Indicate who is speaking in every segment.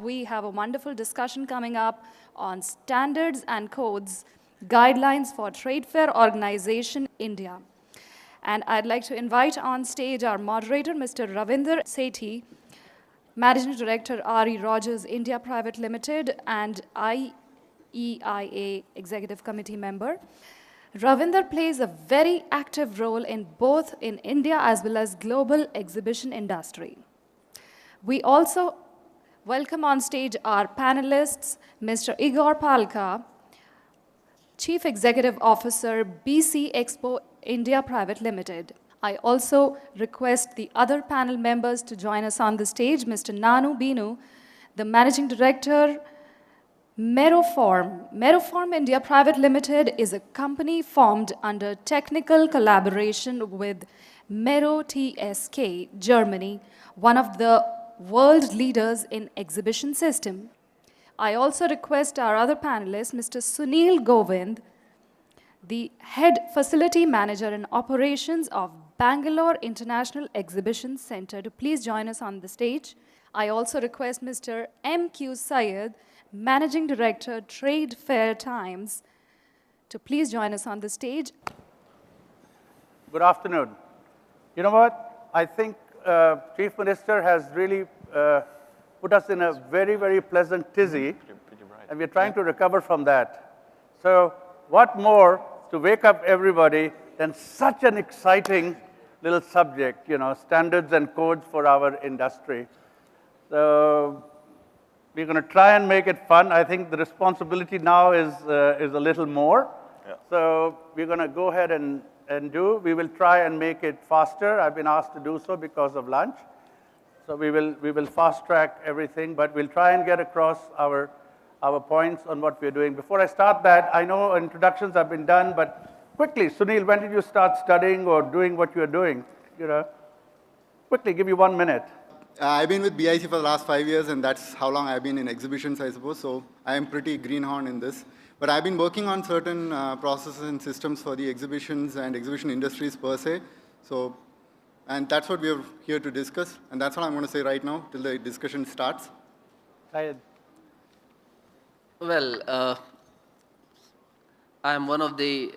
Speaker 1: we have a wonderful discussion coming up on standards and codes, guidelines for trade fair organization India. And I'd like to invite on stage our moderator, Mr. Ravinder Sethi, Managing Director, RE Rogers India Private Limited, and IEIA Executive Committee member. Ravinder plays a very active role in both in India as well as global exhibition industry. We also welcome on stage our panelists, Mr. Igor Palka, Chief Executive Officer, BC Expo India Private Limited. I also request the other panel members to join us on the stage. Mr. Nanu Binu, the Managing Director, Meroform. Meroform India Private Limited is a company formed under technical collaboration with Mero TSK, Germany, one of the world leaders in exhibition system. I also request our other panelist, Mr. Sunil Govind, the Head Facility Manager and Operations of Bangalore International Exhibition Center, to please join us on the stage. I also request Mr. M.Q. Syed, Managing Director, Trade Fair Times, to please join us on the stage.
Speaker 2: Good afternoon. You know what? I think Chief Minister has really put us in a very, very pleasant tizzy, and we're trying to recover from that. So what more to wake up everybody than such an exciting little subject, you know, standards and codes for our industry. So we're going to try and make it fun. I think the responsibility now is a little more. Yeah. So we're going to go ahead and do. We will try and make it faster. I've been asked to do so because of lunch. So we will fast track everything, but we'll try and get across our points on what we're doing. Before I start that, I know introductions have been done, but quickly, Sunil, when did you start studying or doing what you're doing? You know, quickly, give you 1 minute.
Speaker 3: I've been with BIC for the last 5 years, and that's how long I've been in exhibitions, I suppose. So I am pretty greenhorn in this. But I've been working on certain processes and systems for the exhibitions and exhibition industries per se. So, and that's what we're here to discuss. And that's what I'm going to say right now till the discussion starts.
Speaker 4: Well, I'm one of the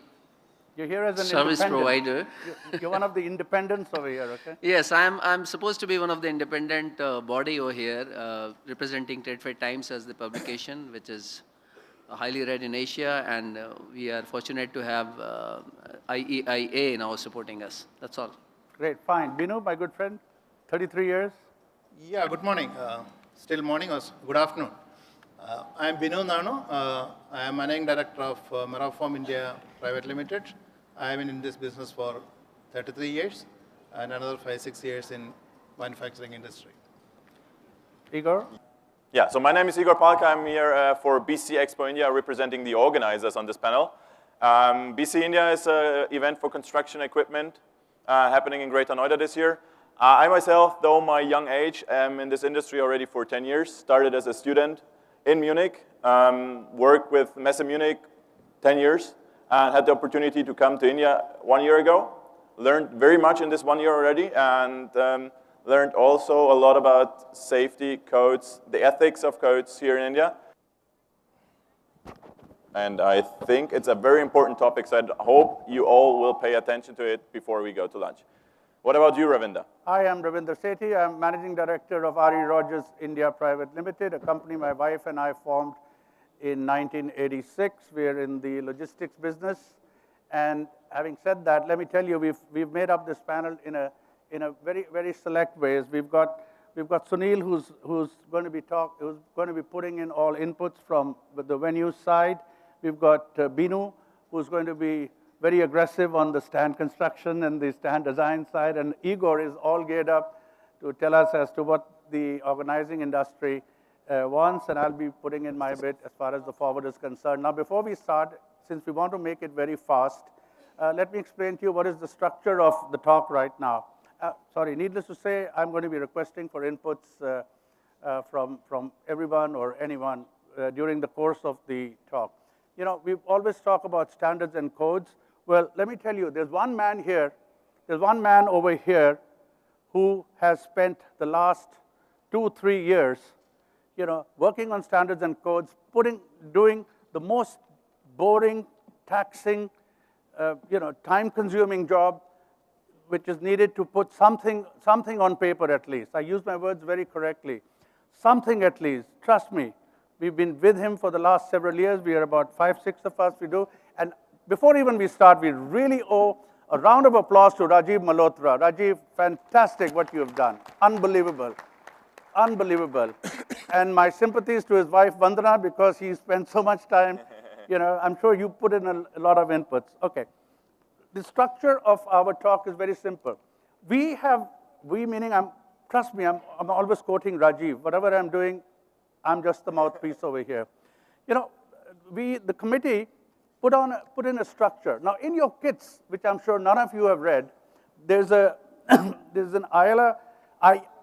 Speaker 2: You're here as an
Speaker 4: service provider.
Speaker 2: You're one of the independents over here, okay?
Speaker 4: Yes, I'm supposed to be one of the independent body over here, representing Trade Fair Times as the publication, which is highly read in Asia, and we are fortunate to have IEIA now supporting us. That's all.
Speaker 2: Great, fine. Binu, my good friend, 33 years.
Speaker 5: Yeah, good morning. Still morning or good afternoon. I am Binu Nanu. I am Managing Director of Meroform India Private Limited. I have been in this business for 33 years and another 5-6 years in manufacturing industry.
Speaker 2: Igor?
Speaker 6: Yeah, so my name is Igor Palka. I'm here for BC Expo India, representing the organizers on this panel. BC India is an event for construction equipment happening in Greater Noida this year. I myself, though my young age, am in this industry already for 10 years. Started as a student in Munich, worked with Messe Munich 10 years, and had the opportunity to come to India 1 year ago. Learned very much in this 1 year already, and learned also a lot about safety codes, the ethics of codes here in India. And I think it's a very important topic, so I hope you all will pay attention to it before we go to lunch. What about you, Ravinder?
Speaker 2: Hi, I'm Ravinder Sethi. I'm Managing Director of RE Rogers India Private Limited, a company my wife and I formed in 1986. We're in the logistics business. And having said that, let me tell you, we've made up this panel in a very, very select ways. We've got Sunil, who's going to be putting in all inputs from the venue side. We've got Binu, who's going to be very aggressive on the stand construction and the stand design side, and Igor is all geared up to tell us as to what the organizing industry wants, and I'll be putting in my bit as far as the forward is concerned. Now, before we start, since we want to make it very fast, let me explain to you what is the structure of the talk right now. Needless to say, I'm going to be requesting for inputs from everyone or anyone during the course of the talk. You know, we always talk about standards and codes. Well, let me tell you, there's one man over here who has spent the last 2-3 years working on standards and codes, doing the most boring, taxing, time-consuming job, which is needed to put something on paper at least. I use my words very correctly. Something at least. Trust me. We've been with him for the last several years. We are about 5, 6 of us we do. And before even we start, we really owe a round of applause to Rajiv Malhotra. Rajiv, fantastic what you have done. Unbelievable. Unbelievable. And my sympathies to his wife, Vandana, because he spent so much time. I'm sure you put in a lot of inputs. Okay. The structure of our talk is very simple. We meaning, trust me, I'm always quoting Rajiv. Whatever I'm doing, I'm just the mouthpiece over here. The committee put in a structure. Now, in your kits, which I'm sure none of you have read, there's an IEIA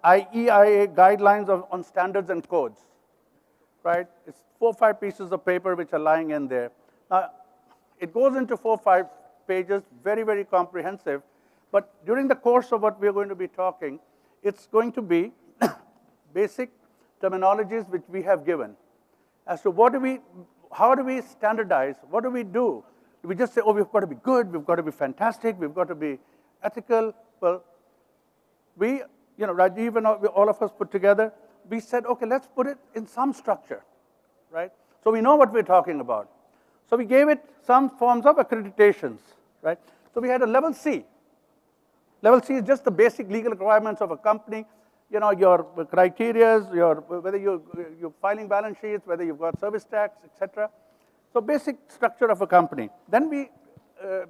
Speaker 2: guidelines on standards and codes, right? It's 4 or 5 pieces of paper which are lying in there. Now, it goes into 4 or 5 pages, very, very comprehensive. But during the course of what we're going to be talking, it's going to be basic terminologies which we have given as to how do we standardize, what do we do? Do we just say, oh, we've got to be good, we've got to be fantastic, we've got to be ethical? Well, Rajiv and all of us put together, we said, okay, let's put it in some structure, right? So we know what we're talking about. So we gave it some forms of accreditations, right? So we had a level C. Level C is just the basic legal requirements of a company, your criteria, whether you're filing balance sheets, whether you've got service tax, etc. So basic structure of a company. Then we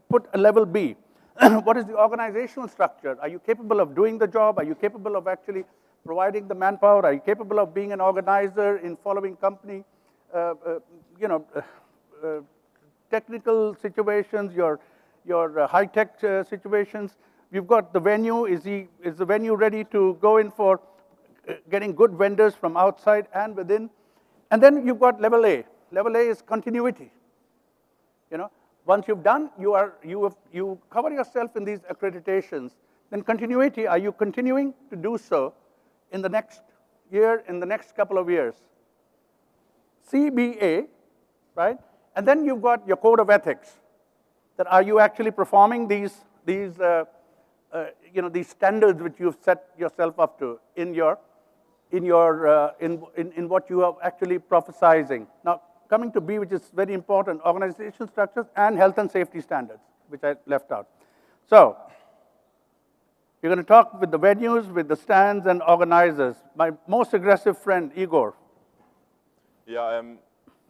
Speaker 2: put a level B. What is the organizational structure? Are you capable of doing the job? Are you capable of actually providing the manpower? Are you capable of being an organizer in following company, technical situations, your high-tech situations? You've got the venue. Is the venue ready to go in for getting good vendors from outside and within? And then you've got level A. Level A is continuity. Once you've done, you cover yourself in these accreditations. Then continuity, are you continuing to do so in the next year, in the next couple of years? CBA, right? And then you've got your code of ethics. That are you actually performing these standards which you've set yourself up to in what you are actually prophesizing? Now, coming to B, which is very important, organizational structures and health and safety standards, which I left out. So, you're going to talk with the venues, with the stands and organizers. My most aggressive friend, Igor.
Speaker 6: Yeah,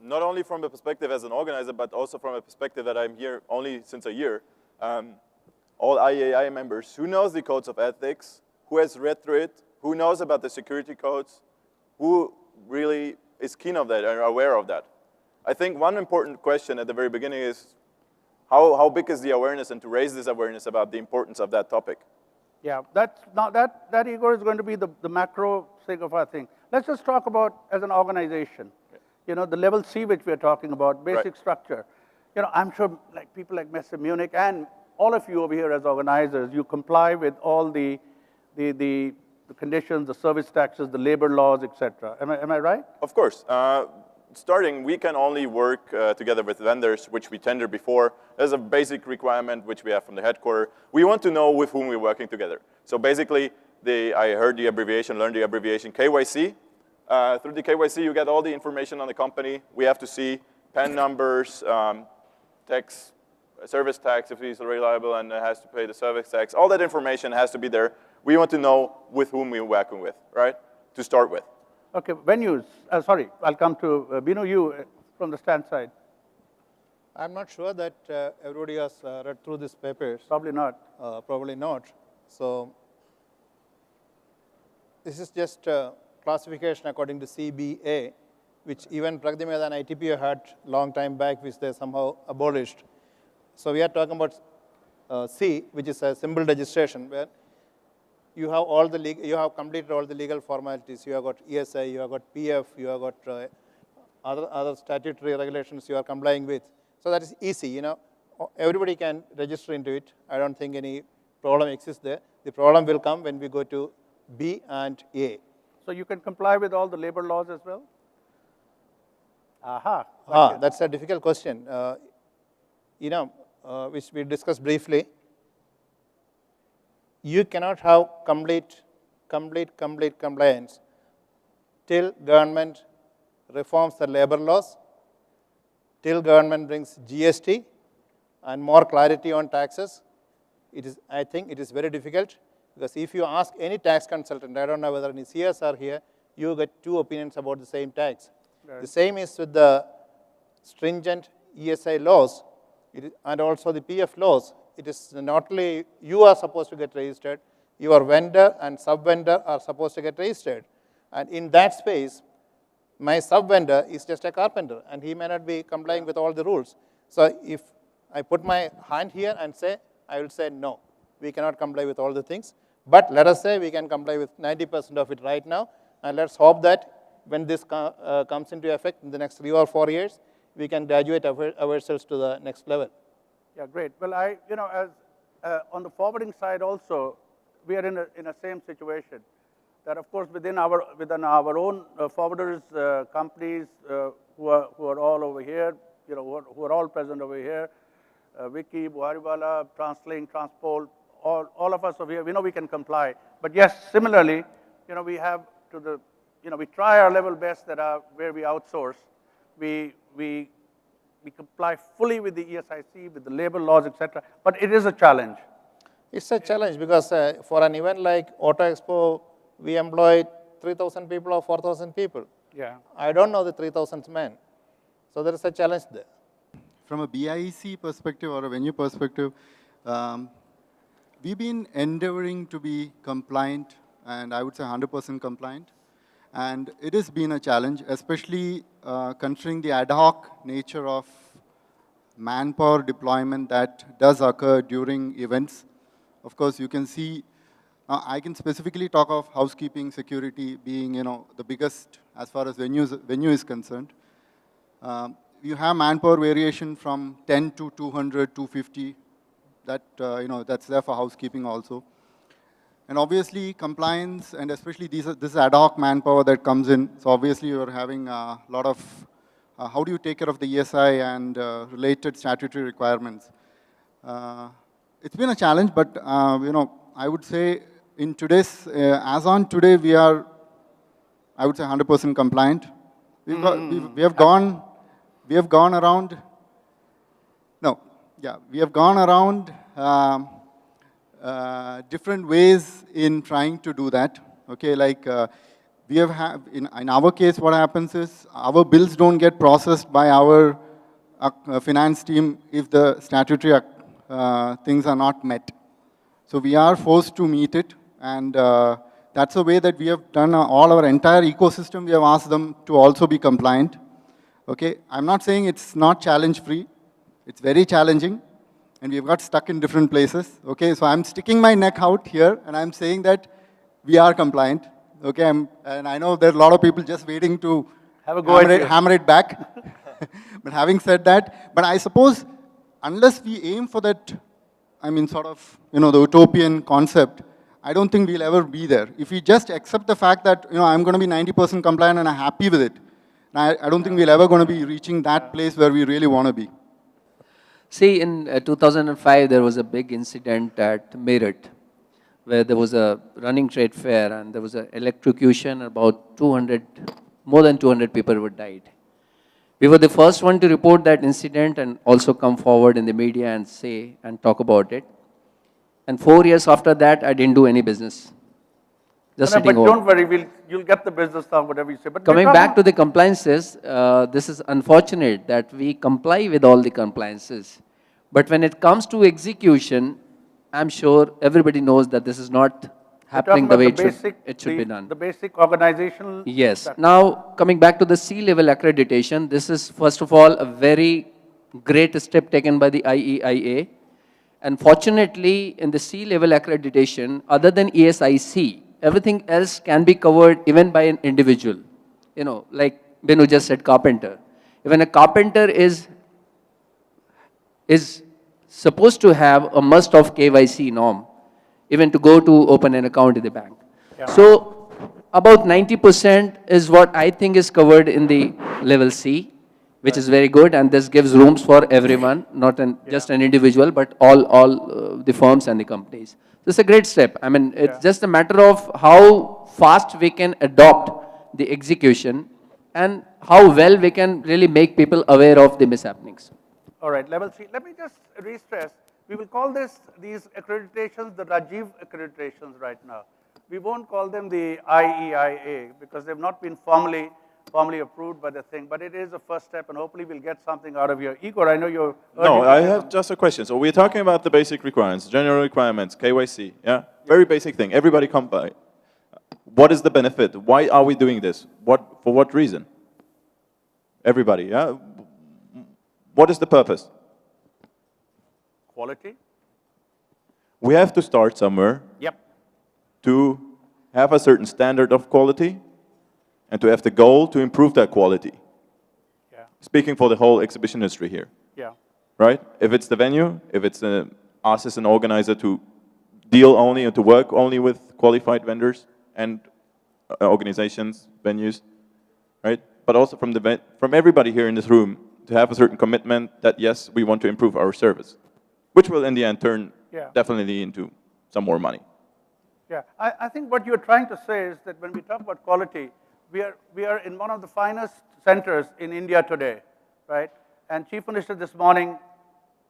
Speaker 6: not only from a perspective as an organizer, but also from a perspective that I'm here only since a year. All IAI members, who knows the codes of ethics, who has read through it, who knows about the security codes, who really is keen of that and aware of that. I think one important question at the very beginning is how big is the awareness, and to raise this awareness about the importance of that topic.
Speaker 2: Yeah, that Igor is going to be the macro thing of our thing. Let's just talk about as an organization. The level C which we're talking about, basic structure. I'm sure people like Messe Munich and all of you over here as organizers, you comply with all the conditions, the service taxes, the labor laws, etc. Am I right?
Speaker 6: Of course. Starting, we can only work together with vendors, which we tender before. There's a basic requirement which we have from the headquarters. We want to know with whom we're working together. So basically, I heard the abbreviation, learned the abbreviation KYC. Through the KYC, you get all the information on the company. We have to see PAN numbers, tax, service tax if he's reliable and has to pay the service tax. All that information has to be there. We want to know with whom we're working with, right, to start with.
Speaker 2: Okay, venues. Sorry, I'll come to Binu, you from the stand side.
Speaker 5: I'm not sure that everybody has read through these papers.
Speaker 2: Probably not.
Speaker 5: Probably not. So this is just classification according to CBA, which even Pragati Maidan and ITPO had long time back, which they somehow abolished. So we are talking about C, which is a simple registration, where you have completed all the legal formalities. You have got ESI, you have got PF, you have got other statutory regulations you are complying with. So that is easy. Everybody can register into it. I don't think any problem exists there. The problem will come when we go to B and A.
Speaker 2: So you can comply with all the labor laws as well? Aha.
Speaker 5: That's a difficult question. Which we discussed briefly. You cannot have complete compliance till government reforms the labor laws, till government brings GST and more clarity on taxes. I think it is very difficult, because if you ask any tax consultant, I don't know whether any CS are here, you get two opinions about the same tax. Right. The same is with the stringent ESI laws and also the PF laws. It is not only you are supposed to get registered, your vendor and sub-vendor are supposed to get registered. And in that space, my sub-vendor is just a carpenter, and he may not be complying with all the rules. So if I put my hand here and say, I will say, no, we cannot comply with all the things. But let us say we can comply with 90% of it right now, and let's hope that when this comes into effect in the next 3 or 4 years, we can graduate ourselves to the next level.
Speaker 2: Yeah, great. Well, on the forwarding side also, we are in a same situation. That of course within our own forwarders companies who are all over here, who are all present over here, Wiki, Buhariwala, TransLink, Transpol, all of us over here, we know we can comply. But yes, similarly, we have we try our level best that where we outsource, we comply fully with the ESIC, with the labor laws, etc. But it is a challenge.
Speaker 5: It's a challenge because for an event like Auto Expo, we employ 3,000 people or 4,000 people.
Speaker 2: Yeah.
Speaker 5: I don't know the 3,000 men. So there is a challenge there.
Speaker 3: From a BIC perspective or a venue perspective, we've been endeavoring to be compliant, and I would say 100% compliant. And it has been a challenge, especially considering the ad hoc nature of manpower deployment that does occur during events. Of course, you can see, I can specifically talk of housekeeping, security being, the biggest as far as venue is concerned. You have manpower variation from 10 to 200, 250. That, that's there for housekeeping also. And obviously, compliance, and especially this ad hoc manpower that comes in. So obviously, you're having a lot of, how do you take care of the ESI and related statutory requirements? It's been a challenge, but, I would say in today's, as on today, we are, I would say 100% compliant. We have gone around, we have gone around different ways in trying to do that. Okay, like we have in our case, what happens is our bills don't get processed by our finance team if the statutory things are not met. So we are forced to meet it, and that's a way that we have done all our entire ecosystem. We have asked them to also be compliant. Okay, I'm not saying it's not challenge-free. It's very challenging, and we've got stuck in different places. Okay, so I'm sticking my neck out here, and I'm saying that we are compliant. Okay, and I know there are a lot of people just waiting to hammer it back. But having said that, but I suppose unless we aim for that, sort of, the utopian concept, I don't think we'll ever be there. If we just accept the fact that, I'm going to be 90% compliant and I'm happy with it, I don't think we're ever going to be reaching that place where we really want to be.
Speaker 4: See, in 2005, there was a big incident at Meerut, where there was a running trade fair and there was an electrocution, about more than 200 people were died. We were the first one to report that incident and also come forward in the media and say and talk about it. And 4 years after that, I didn't do any business. Just sitting
Speaker 2: but don't worry, you'll get the business done, whatever you say. But
Speaker 4: coming back to the compliances, this is unfortunate that we comply with all the compliances. But when it comes to execution, I'm sure everybody knows that this is not happening the way it should be done.
Speaker 2: The basic organizational.
Speaker 4: Yes. Now, coming back to the C-level accreditation, this is first of all a very great step taken by the IEIA. And fortunately, in the C-level accreditation, other than ESIC, everything else can be covered even by an individual. Like Binu just said, carpenter. Even a carpenter is supposed to have a must of KYC norm, even to go to open an account in the bank. Yeah. So about 90% is what I think is covered in the level C, which is very good, and this gives rooms for everyone, not just an individual, but all the firms and the companies. This is a great step. I mean, it's just a matter of how fast we can adopt the execution and how well we can really make people aware of the mishappenings.
Speaker 2: All right, level C. Let me just re-stress. We will call these accreditations the Rajiv accreditations right now. We won't call them the IEIA because they've not been formally approved by the thing, but it is a first step, and hopefully we'll get something out of here. Igor, I know you're...
Speaker 6: No, I have just a question. So we're talking about the basic requirements, general requirements, KYC, yeah? Very basic thing, everybody come by. What is the benefit? Why are we doing this? For what reason? Everybody, yeah? What is the purpose?
Speaker 2: Quality?
Speaker 6: We have to start somewhere.
Speaker 2: Yep.
Speaker 6: To have a certain standard of quality and to have the goal to improve that quality.
Speaker 2: Yeah.
Speaker 6: Speaking for the whole exhibition industry here.
Speaker 2: Yeah.
Speaker 6: Right? If it's the venue, if it's us as an organizer to deal only and to work only with qualified vendors and organizations, venues, right? But also from everybody here in this room to have a certain commitment that yes, we want to improve our service, which will in the end turn definitely into some more money.
Speaker 2: Yeah, I think what you're trying to say is that when we talk about quality, we are in one of the finest centers in India today, right? And Chief Minister this morning,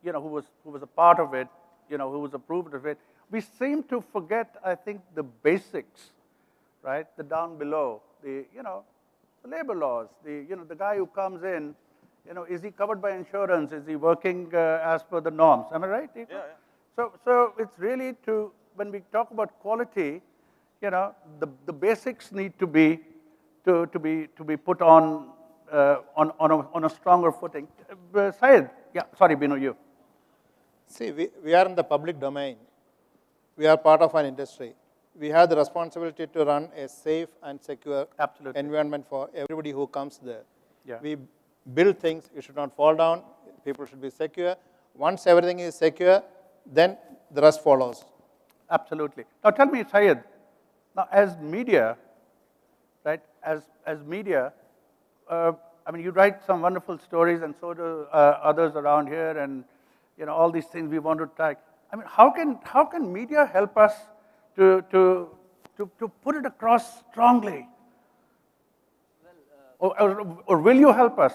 Speaker 2: you know, who was a part of it, you know, who was approved of it, we seem to forget, I think, the basics, right? The down below, the labor laws, the guy who comes in, is he covered by insurance? Is he working as per the norms? Am I right? Yeah, yeah. So it's really when we talk about quality, the basics need to be put on a stronger footing. Syed, yeah, sorry, Binu, you.
Speaker 5: See, we are in the public domain. We are part of an industry. We have the responsibility to run a safe and secure environment for everybody who comes there. Yeah. We build things, it should not fall down, people should be secure. Once everything is secure, then the rest follows.
Speaker 2: Absolutely. Now tell me, Syed, now as media, right, as media, I mean, you write some wonderful stories and so do others around here and, all these things we want to track. I mean, how can media help us to put it across strongly? Or will you help us?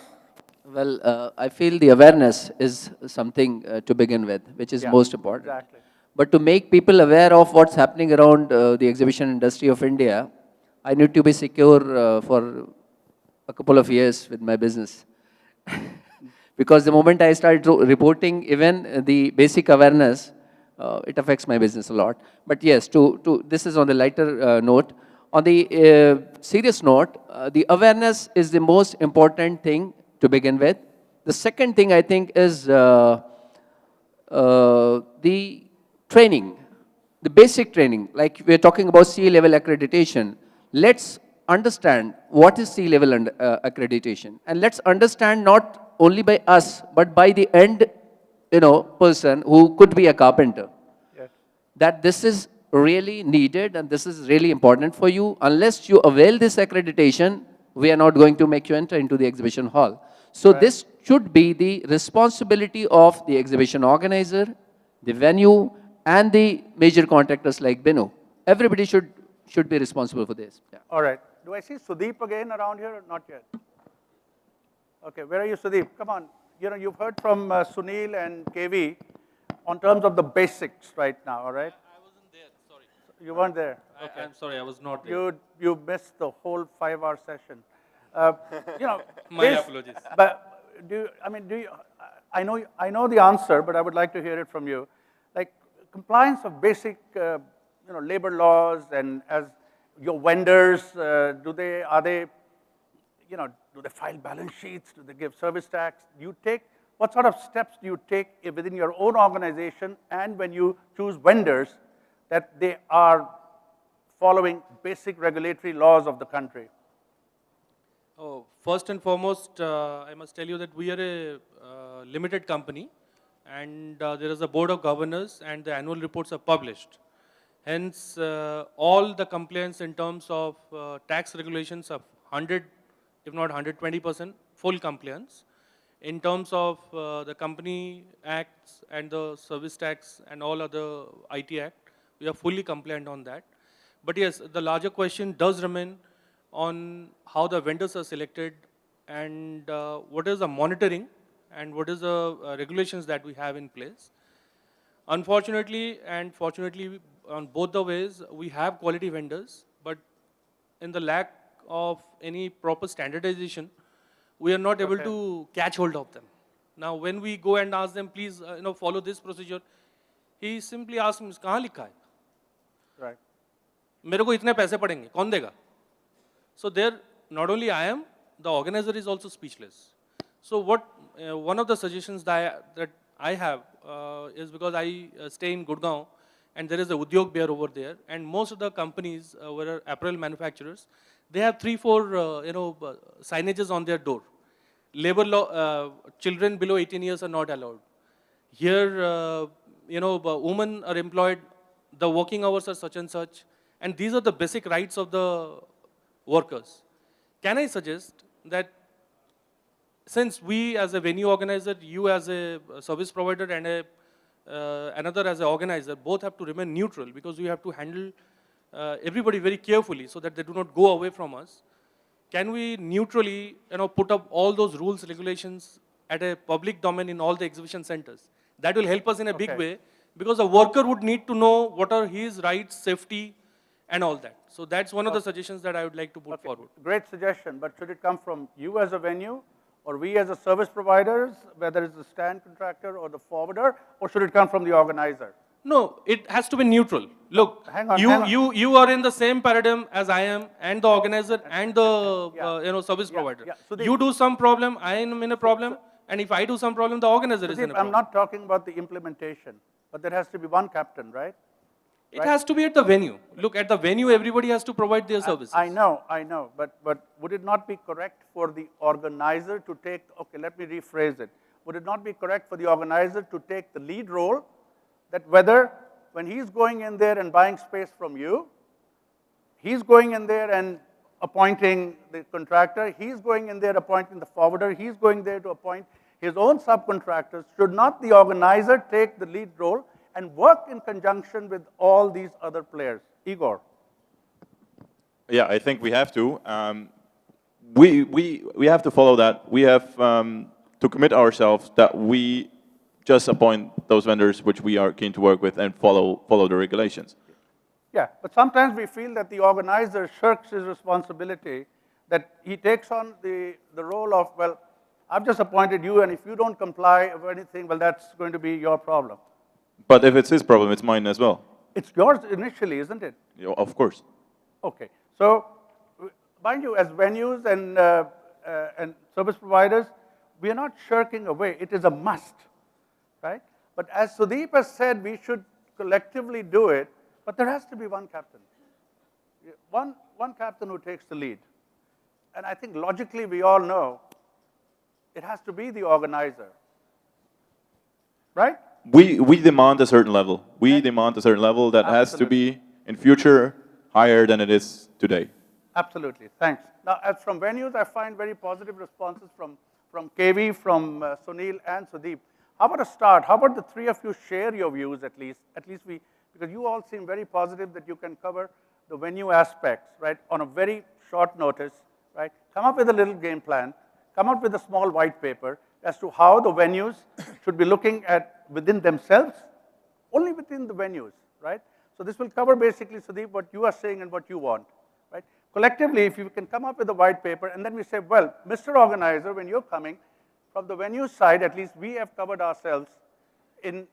Speaker 4: Well, I feel the awareness is something to begin with, which is most important.
Speaker 2: Exactly.
Speaker 4: But to make people aware of what's happening around the exhibition industry of India, I need to be secure for a couple of years with my business. Because the moment I start reporting even the basic awareness, it affects my business a lot. But yes, this is on the lighter note. On the serious note, the awareness is the most important thing to begin with. The second thing I think is the training, the basic training. Like we're talking about C-level accreditation. Let's understand what is C-level accreditation. And let's understand not only by us, but by the end person who could be a carpenter. Yes. That this is really needed and this is really important for you. Unless you avail this accreditation, we are not going to make you enter into the exhibition hall. So this should be the responsibility of the exhibition organizer, the venue, and the major contractors like Binu. Everybody should be responsible for this. Yeah.
Speaker 2: All right. Do I see Sudeep again around here or not yet? Okay, where are you, Sudeep? Come on. You've heard from Sunil and KV on terms of the basics right now, all right?
Speaker 7: I wasn't there, sorry.
Speaker 2: You weren't there? Okay.
Speaker 7: I'm sorry, I was not there.
Speaker 2: You missed the whole 5-hour session.
Speaker 7: My apologies.
Speaker 2: But I know the answer, but I would like to hear it from you. Like compliance of basic, labor laws and as your vendors, do they file balance sheets? Do they give service tax? What sort of steps do you take within your own organization and when you choose vendors that they are following basic regulatory laws of the country?
Speaker 7: Oh, first and foremost, I must tell you that we are a limited company and there is a board of governors and the annual reports are published. Hence, all the compliance in terms of tax regulations are 100, if not 120% full compliance. In terms of the Company Acts and the Service Tax and all other IT Act, we are fully compliant on that. But yes, the larger question does remain on how the vendors are selected and what is the monitoring and what is the regulations that we have in place. Unfortunately and fortunately, on both the ways, we have quality vendors, but in the lack of any proper standardization, we are not able to catch hold of them. Now, when we go and ask them, please, follow this procedure, he simply asks me, "कहाँ लिखा है?
Speaker 2: Right.
Speaker 7: मेरे को इतने पैसे पड़ेंगे, कौन देगा?" So there, not only I am, the organizer is also speechless. So what, one of the suggestions that I have is because I stay in Gurgaon and there is a Udyog Bear over there, and most of the companies were apparel manufacturers, they have 3-4 signages on their door. Labor law, children below 18 years are not allowed. Here, women are employed, the working hours are such and such, and these are the basic rights of the workers. Can I suggest that since we as a venue organizer, you as a service provider and another as an organizer, both have to remain neutral because we have to handle everybody very carefully so that they do not go away from us. Can we neutrally put up all those rules, regulations at a public domain in all the exhibition centers? That will help us in a big way because the worker would need to know what are his rights, safety, and all that. So that's one of the suggestions that I would like to put forward.
Speaker 2: Great suggestion, but should it come from you as a venue, or we as a service providers, whether it's the stand contractor or the forwarder, or should it come from the organizer?
Speaker 7: No, it has to be neutral. Look,
Speaker 2: Hang on.
Speaker 7: you are in the same paradigm as I am, and the organizer and the service provider.
Speaker 2: yeah. So
Speaker 7: you do some problem, I am in a problem, and if I do some problem, the organizer is in a problem.
Speaker 2: I'm not talking about the implementation, but there has to be one captain, right?
Speaker 7: It has to be at the venue. Look, at the venue, everybody has to provide their services.
Speaker 2: I know, but would it not be correct for the organizer to take, okay, let me rephrase it. Would it not be correct for the organizer to take the lead role, that whether when he's going in there and buying space from you, he's going in there and appointing the contractor, he's going in there appointing the forwarder, he's going there to appoint his own subcontractors, should not the organizer take the lead role and work in conjunction with all these other players? Igor.
Speaker 6: Yeah, I think we have to. We have to follow that. We have to commit ourselves that we just appoint those vendors which we are keen to work with and follow the regulations.
Speaker 2: Yeah, but sometimes we feel that the organizer shirks his responsibility, that he takes on the role of, well, I've just appointed you, and if you don't comply or anything, well, that's going to be your problem.
Speaker 6: But if it's his problem, it's mine as well.
Speaker 2: It's yours initially, isn't it?
Speaker 6: Of course.
Speaker 2: Okay. So, mind you, as venues and service providers, we are not shirking away. It is a must, right? But as Sudeep has said, we should collectively do it, but there has to be one captain. One captain who takes the lead. And I think logically we all know it has to be the organizer, right?
Speaker 6: We demand a certain level. We demand a certain level that has to be, in future, higher than it is today.
Speaker 2: Absolutely, thanks. Now, as from venues, I find very positive responses from KV, from Sunil and Sudeep. How about a start? How about the three of you share your views at least? Because you all seem very positive that you can cover the venue aspects, right, on a very short notice, right? Come up with a little game plan. Come up with a small white paper as to how the venues should be looking at within themselves, only within the venues, right? So this will cover basically, Sudeep, what you are saying and what you want, right? Collectively, if you can come up with a white paper, and then we say, well, Mr. Organizer, when you're coming, from the venue side, at least we have covered ourselves in,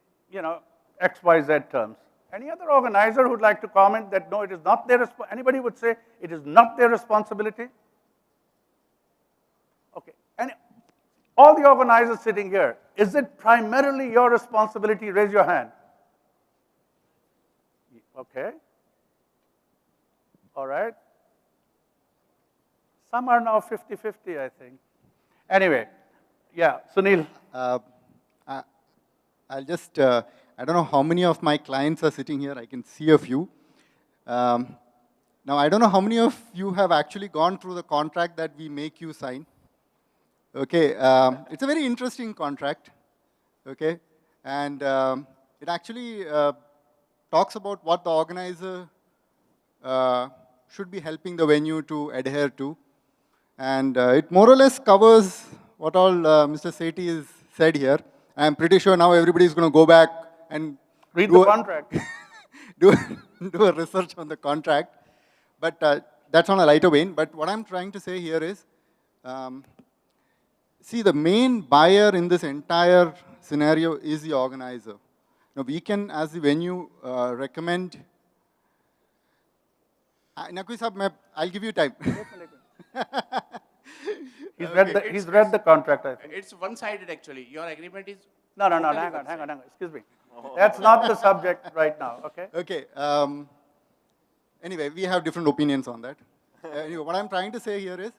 Speaker 2: X, Y, Z terms. Any other organizer who'd like to comment that, no, it is not their responsibility? Anybody would say it is not their responsibility? Okay. And all the organizers sitting here, is it primarily your responsibility? Raise your hand. Okay. All right. Some are now 50-50, I think. Anyway, yeah, Sunil.
Speaker 3: I'll just, I don't know how many of my clients are sitting here. I can see a few. Now, I don't know how many of you have actually gone through the contract that we make you sign. Okay, it's a very interesting contract, okay? And it actually talks about what the organizer should be helping the venue to adhere to. And it more or less covers what all Mr. Sethi has said here. I'm pretty sure now everybody is going to go back and
Speaker 2: Read
Speaker 3: do
Speaker 2: the
Speaker 3: a-
Speaker 2: contract.
Speaker 3: do, do a research on the contract. But that's on a lighter vein. But what I'm trying to say here is, see, the main buyer in this entire scenario is the organizer. Now, we can, as the venue, recommend. Naqvi Sahab, I'll give you time.
Speaker 2: He's read the contract, I think.
Speaker 8: It's one-sided actually. Your agreement is.
Speaker 2: No,
Speaker 8: totally
Speaker 2: hang on,
Speaker 8: one-sided.
Speaker 2: excuse me. That's not the subject right now, okay?
Speaker 3: Okay. Anyway, we have different opinions on that. Anyway, what I'm trying to say here is,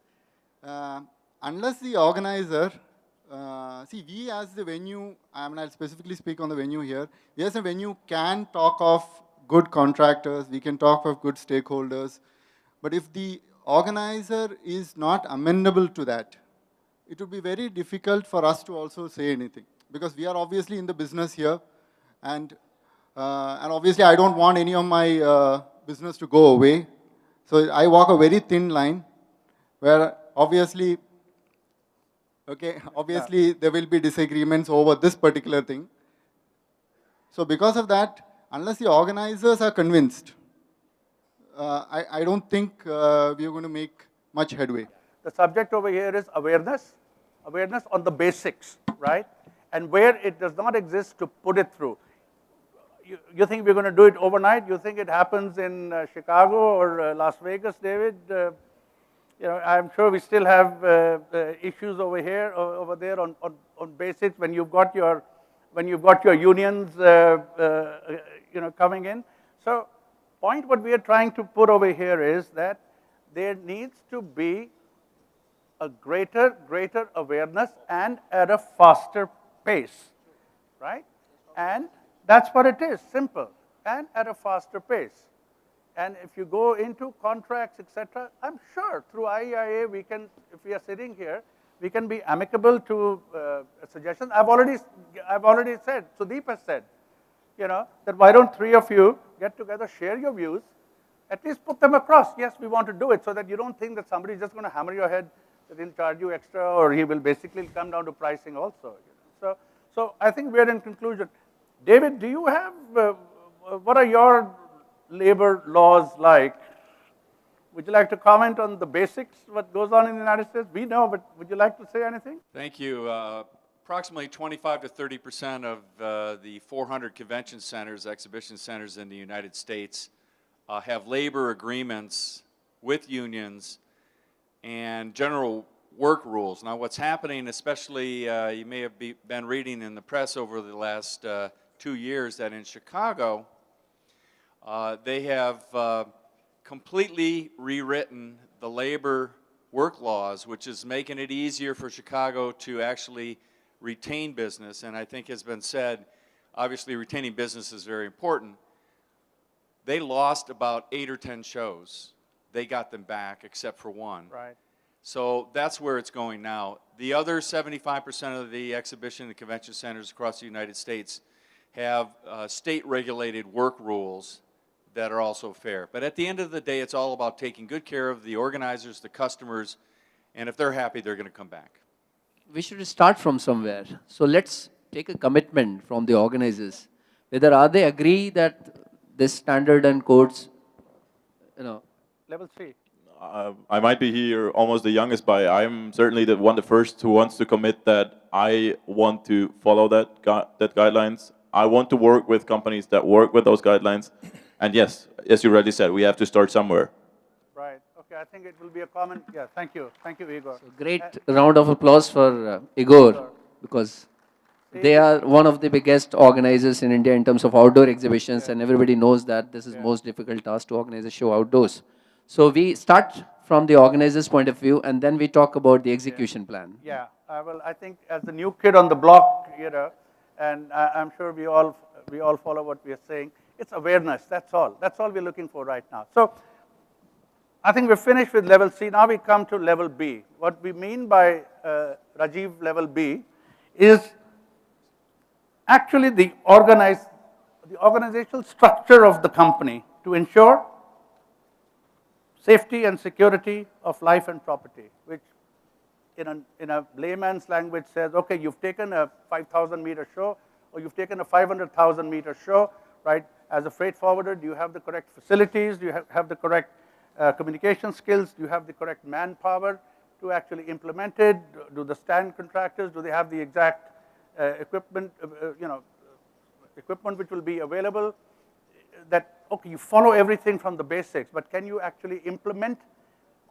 Speaker 3: unless the organizer, see, we as the venue, I mean, I'll specifically speak on the venue here. We as a venue can talk of good contractors, we can talk of good stakeholders, but if the organizer is not amenable to that, it would be very difficult for us to also say anything, because we are obviously in the business here, and obviously I don't want any of my business to go away. So I walk a very thin line where obviously, okay, obviously there will be disagreements over this particular thing. So because of that, unless the organizers are convinced, I don't think we are going to make much headway.
Speaker 2: The subject over here is awareness on the basics, right? And where it does not exist, to put it through. You think we're going to do it overnight? You think it happens in Chicago or Las Vegas, David? I'm sure we still have issues over here, over there on basics when you've got your unions, coming in. So, point what we are trying to put over here is that there needs to be a greater awareness and at a faster pace, right? And that's what it is, simple, and at a faster pace. And if you go into contracts, etc., I'm sure through IEIA we can, if we are sitting here, we can be amicable to suggestions. I've already said, Sudeep has said, that why don't three of you get together, share your views, at least put them across. Yes, we want to do it, so that you don't think that somebody's just going to hammer your head that he'll charge you extra, or he will basically come down to pricing also. So I think we're in conclusion. David, do you have, what are your labor laws like? Would you like to comment on the basics, what goes on in the United States? We know, but would you like to say anything?
Speaker 9: Thank you. Approximately 25 to 30% of the 400 convention centers, exhibition centers in the United States have labor agreements with unions and general work rules. Now, what's happening, especially you may have been reading in the press over the last 2 years, that in Chicago, they have completely rewritten the labor work laws, which is making it easier for Chicago to actually retain business. And I think has been said, obviously retaining business is very important. They lost about 8 or 10 shows. They got them back except for one.
Speaker 2: Right.
Speaker 9: So that's where it's going now. The other 75% of the exhibition and convention centers across the United States have state-regulated work rules that are also fair. But at the end of the day, it's all about taking good care of the organizers, the customers, and if they're happy, they're going to come back.
Speaker 4: We should start from somewhere. So let's take a commitment from the organizers. Whether are they agree that this standard and codes,
Speaker 2: Level 3.
Speaker 6: I might be here almost the youngest, but I'm certainly the first who wants to commit that I want to follow that guidelines. I want to work with companies that work with those guidelines. And yes, as you already said, we have to start somewhere.
Speaker 2: Right. Okay, I think it will be a common, yeah, thank you, Igor.
Speaker 4: great round of applause for Igor, because they are one of the biggest organizers in India in terms of outdoor exhibitions, and everybody knows that this is most difficult task to organize a show outdoors. So we start from the organizer's point of view, and then we talk about the execution plan.
Speaker 2: Yeah, I think as the new kid on the block, and I'm sure we all follow what we are saying, It's awareness, that's all. That's all we're looking for right now. So I think we're finished with level C. Now we come to level B. What we mean by Rajiv level B is actually the organizational structure of the company to ensure safety and security of life and property, which in a layman's language says, okay, you've taken a 5,000 meter show or you've taken a 500,000 meter show, right? As a freight forwarder, do you have the correct facilities? Do you have the correct communication skills? Do you have the correct manpower to actually implement it? Do the stand contractors, do they have the exact equipment, equipment which will be available? That, okay, you follow everything from the basics, but can you actually implement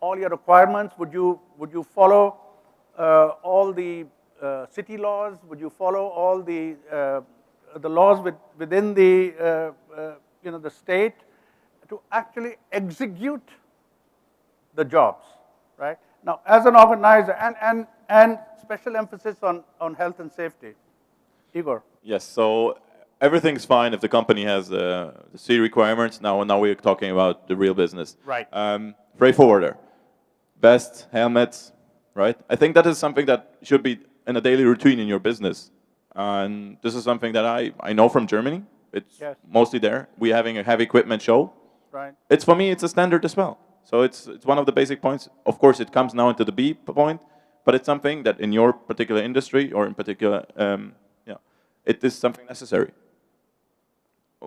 Speaker 2: all your requirements? Would you follow all the city laws? Would you follow all the laws within the the state to actually execute the jobs, right? Now, as an organizer, and special emphasis on health and safety. Igor.
Speaker 6: Yes, so everything's fine if the company has the C requirements. Now we're talking about the real business.
Speaker 2: Right.
Speaker 6: Freight forwarder, vest, helmets, right? I think that is something that should be in a daily routine in your business. And this is something that I know from Germany. It's mostly there. We're having a heavy equipment show.
Speaker 2: Right.
Speaker 6: It's, for me, it's a standard as well. So it's one of the basic points. Of course, it comes now into the B point, but it's something that in your particular industry or in particular, it is something necessary.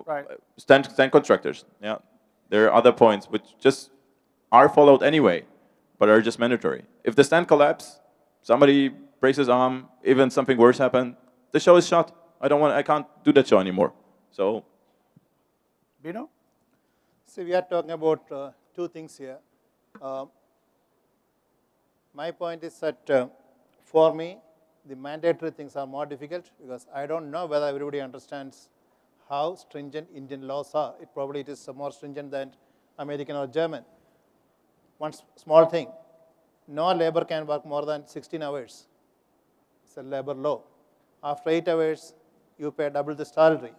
Speaker 2: Right.
Speaker 6: Stand contractors, yeah. There are other points which just are followed anyway, but are just mandatory. If the stand collapses, somebody breaks his arm, even something worse happened, the show is shot. I can't do that show anymore. So.
Speaker 2: Bino?
Speaker 5: So we are talking about two things here. My point is that for me, the mandatory things are more difficult because I don't know whether everybody understands how stringent Indian laws are. Probably it is more stringent than American or German. One small thing, no labor can work more than 16 hours. It's a labor law. After 8 hours, you pay double the salary.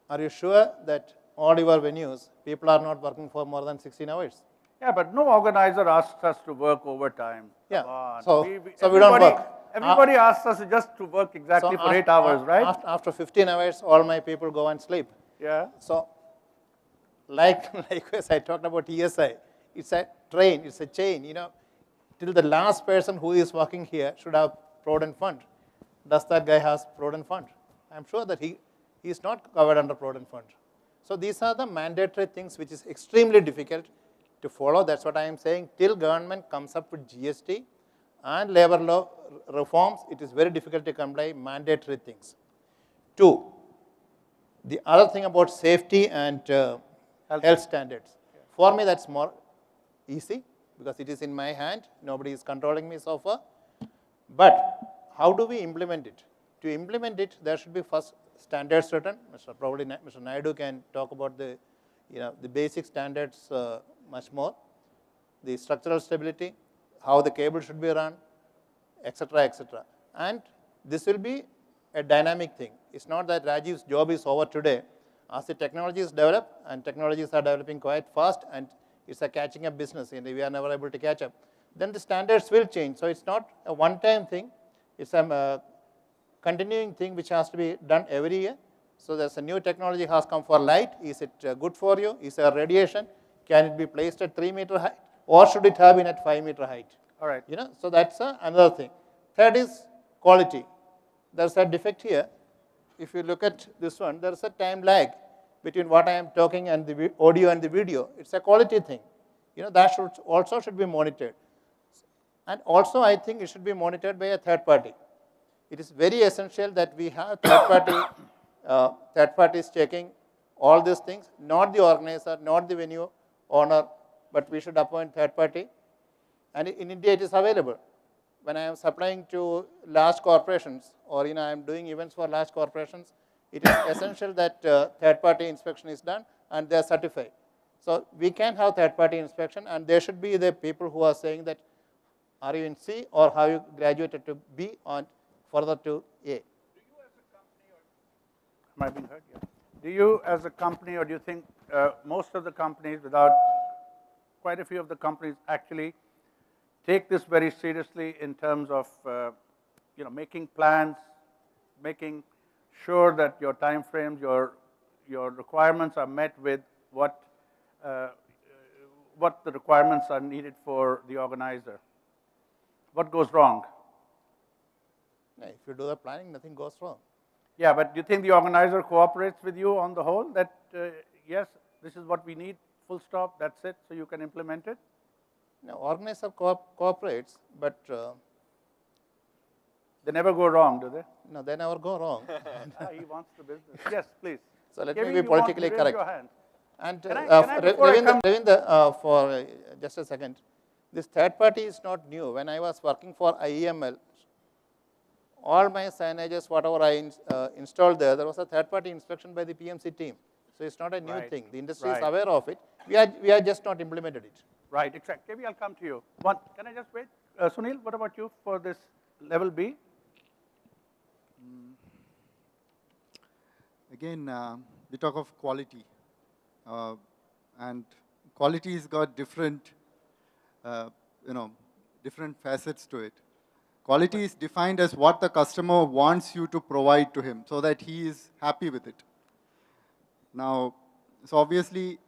Speaker 5: Are you sure that all your venues, people are not working for more than 16 hours?
Speaker 2: Yeah, but no organizer asks us to work overtime.
Speaker 5: Yeah, so we don't work.
Speaker 2: Everybody asks us just to work exactly for 8 hours, right?
Speaker 5: After 15 hours, all my people go and sleep.
Speaker 2: Yeah.
Speaker 5: So, likewise, I talked about ESI. It's a train, it's a chain, till the last person who is working here should have Provident Fund. Does that guy has Provident Fund? I'm sure that he is not covered under Provident Fund. So these are the mandatory things which is extremely difficult to follow. That's what I am saying. Till government comes up with GST and labor law reforms, it is very difficult to comply mandatory things. Two, the other thing about safety and health standards. For me, that's more easy because it is in my hand. Nobody is controlling me so far. But how do we implement it? To implement it, there should be first standards written. Mr. Naidu can talk about the basic standards much more. The structural stability, how the cable should be run, etc., etc. And this will be a dynamic thing. It's not that Rajiv's job is over today. As the technologies develop, and technologies are developing quite fast, and it's a catching up business, and we are never able to catch up, then the standards will change. So it's not a one-time thing. It's a continuing thing which has to be done every year. So there's a new technology has come for light. Is it good for you? Is there radiation? Can it be placed at 3 meter height? Or should it have been at 5 meter height?
Speaker 2: All right.
Speaker 5: So that's another thing. Third is quality. There's a defect here. If you look at this one, there's a time lag between what I am talking and the audio and the video. It's a quality thing. That should be monitored. And also, I think it should be monitored by a third party. It is very essential that we have third parties checking all these things, not the organizer, not the venue owner, but we should appoint third party. And in India, it is available. When I am supplying to large corporations or I am doing events for large corporations, it is essential that third party inspection is done and they are certified. So we can have third party inspection, and there should be the people who are saying that are you in C or have you graduated to B or further to A.
Speaker 2: Am I being heard? Yeah. Do you, as a company, or do you think most of the companies, without quite a few of the companies, actually take this very seriously in terms of making plans, making sure that your time frames, your requirements are met with what the requirements are needed for the organizer? What goes wrong?
Speaker 5: If you do the planning, nothing goes wrong.
Speaker 2: Yeah, but do you think the organizer cooperates with you on the whole, that yes, this is what we need, full stop, that's it, so you can implement it?
Speaker 5: No, organizer cooperates, but
Speaker 2: they never go wrong, do they?
Speaker 5: No, they never go wrong.
Speaker 2: He wants the business. Yes, please.
Speaker 5: So let
Speaker 2: Kevin,
Speaker 5: me be politically correct.
Speaker 2: And
Speaker 5: Ravinder, for just a second, this third party is not new. When I was working for IEML, all my signages, whatever I installed there was a third party inspection by the PMC team. So it's not a new thing. The industry is aware of it. We are just not implemented it.
Speaker 2: Right, exactly. Maybe I'll come to you. One, can I just wait? Sunil, what about you for this level B?
Speaker 3: Again, we talk of quality, and quality's got different, different facets to it. Quality is defined as what the customer wants you to provide to him so that he is happy with it. Now, so obviously,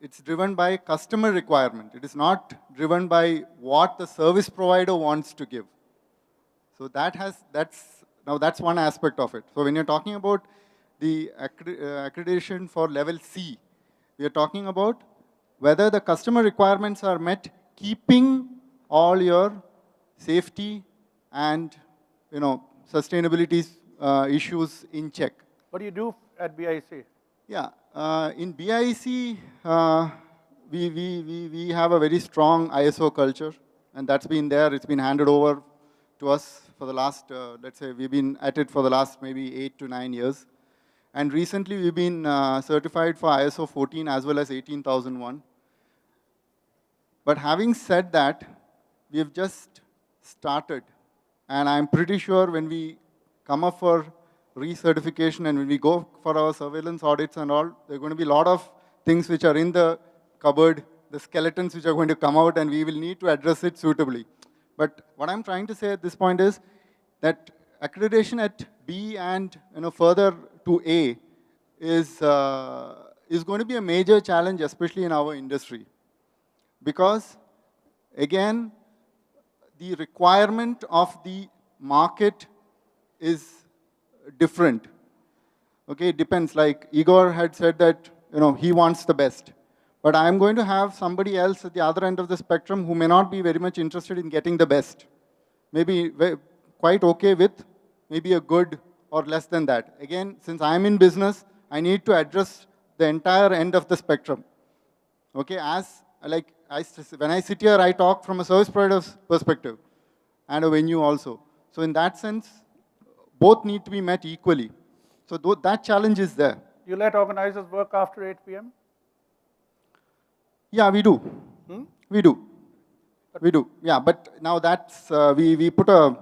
Speaker 3: it's driven by customer requirement. It is not driven by what the service provider wants to give. So that's one aspect of it. So when you're talking about the accreditation for level C, we are talking about whether the customer requirements are met, keeping all your safety and sustainability issues in check.
Speaker 2: What do you do at BIC?
Speaker 3: Yeah, in BIC, we have a very strong ISO culture, and that's been there. It's been handed over to us for the last, let's say, we've been at it for the last maybe 8 to 9 years. And recently, we've been certified for ISO 14 as well as 18001. But having said that, we have just started. And I'm pretty sure when we come up for recertification and when we go for our surveillance audits and all, there are going to be a lot of things which are in the cupboard, the skeletons which are going to come out, and we will need to address it suitably. But what I'm trying to say at this point is that accreditation at B and further to A is going to be a major challenge, especially in our industry. Because, again, the requirement of the market is different. Okay, it depends. Like Igor had said that he wants the best. But I'm going to have somebody else at the other end of the spectrum who may not be very much interested in getting the best. Maybe quite okay with maybe a good or less than that. Again, since I'm in business, I need to address the entire end of the spectrum. Okay, when I sit here, I talk from a service provider's perspective and a venue also. So in that sense, both need to be met equally. So that challenge is there.
Speaker 2: You let organizers work after 8 p.m.?
Speaker 3: Yeah, we do. We do. We do. Yeah, but now that's, we put a,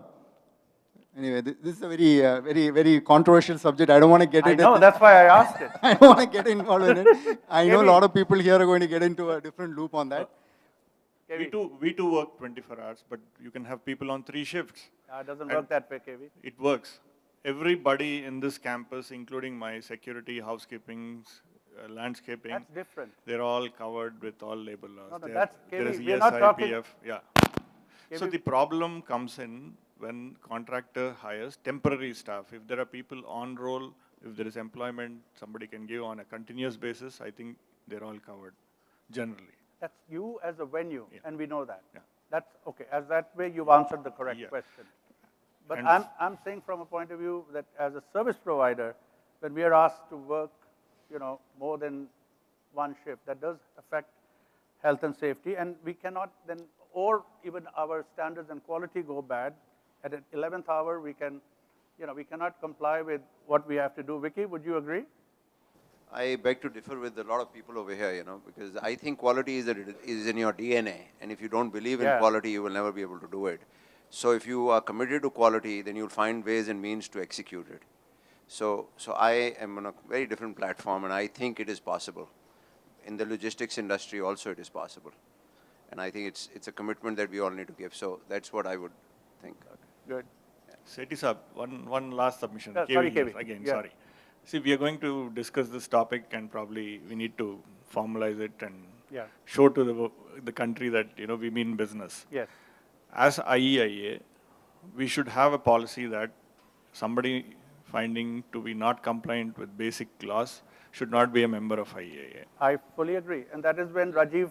Speaker 3: anyway, this is a very, very controversial subject. I don't want to get into it.
Speaker 2: I know, that's why I asked it.
Speaker 3: I don't want to get involved in it. I know a lot of people here are going to get into a different loop on that.
Speaker 10: We do work 24 hours, but you can have people on 3 shifts.
Speaker 2: It doesn't work that way, KV.
Speaker 10: It works. Everybody in this campus, including my security, housekeeping, landscaping.
Speaker 2: That's different.
Speaker 10: They're all covered with all labor laws.
Speaker 2: No, that's KV.
Speaker 10: There is
Speaker 2: We're not talking.
Speaker 10: PF. Yeah. So the problem comes in when contractor hires temporary staff. If there are people on roll, if there is employment, somebody can give on a continuous basis, I think they're all covered, generally.
Speaker 2: That's you as a venue, and we know that.
Speaker 10: Yeah.
Speaker 2: That's okay. As that way, you've answered the correct question. But I'm saying from a point of view that as a service provider, when we are asked to work, more than one shift, that does affect health and safety, and we cannot then, or even our standards and quality go bad. At an 11th hour, we cannot comply with what we have to do. Vicky, would you agree?
Speaker 11: I beg to differ with a lot of people over here, because I think quality is in your DNA, and if you don't believe in quality, you will never be able to do it. So if you are committed to quality, then you'll find ways and means to execute it. So I am on a very different platform, and I think it is possible. In the logistics industry also it is possible. And I think it's a commitment that we all need to give. So that's what I would think.
Speaker 2: Good.
Speaker 10: Sethi Saab, one last submission.
Speaker 2: Sorry,
Speaker 10: KV,
Speaker 2: KV.
Speaker 10: again,
Speaker 2: Yeah.
Speaker 10: sorry. See, we are going to discuss this topic, and probably we need to formalize it and
Speaker 2: Yeah.
Speaker 10: show to the country that, we mean business.
Speaker 2: Yes.
Speaker 10: As IEIA, we should have a policy that somebody finding to be not compliant with basic laws should not be a member of IEIA.
Speaker 2: I fully agree. And that is when Rajiv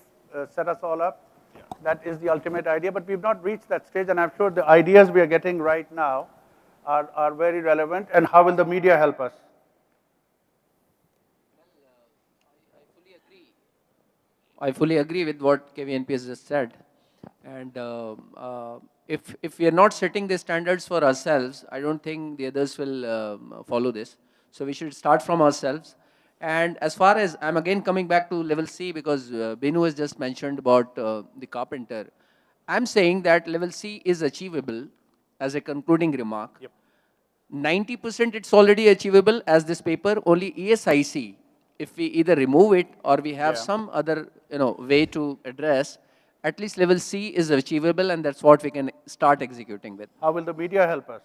Speaker 2: set us all up.
Speaker 10: Yeah.
Speaker 2: That is the ultimate idea, but we've not reached that stage, and I'm sure the ideas we are getting right now are very relevant. And how will the media help us?
Speaker 4: I fully agree with what KVNP has just said. And if we are not setting the standards for ourselves, I don't think the others will follow this. So we should start from ourselves. And as far as, I'm again coming back to level C, because Binu has just mentioned about the carpenter. I'm saying that level C is achievable as a concluding remark.
Speaker 2: Yep.
Speaker 4: 90% it's already achievable as this paper, only ESIC. If we either remove it or we have some other way to address, at least level C is achievable, and that's what we can start executing with.
Speaker 2: How will the media help us?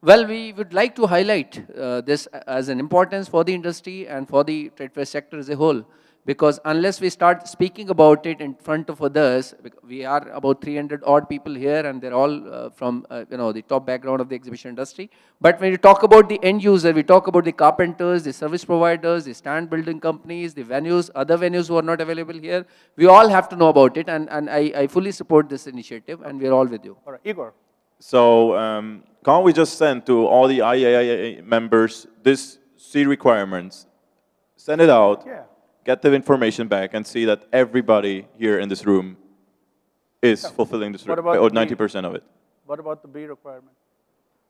Speaker 4: Well, we would like to highlight this as an importance for the industry and for the trade fair sector as a whole, because unless we start speaking about it in front of others, we are about 300 odd people here, and they're all from the top background of the exhibition industry. But when you talk about the end user, we talk about the carpenters, the service providers, the stand building companies, the venues, other venues who are not available here. We all have to know about it, and I fully support this initiative, and we're all with you.
Speaker 2: All right, Igor.
Speaker 6: So can't we just send to all the IAIA members this C requirements, send it out, get the information back, and see that everybody here in this room is fulfilling this, or 90% of it?
Speaker 2: What about the B requirement?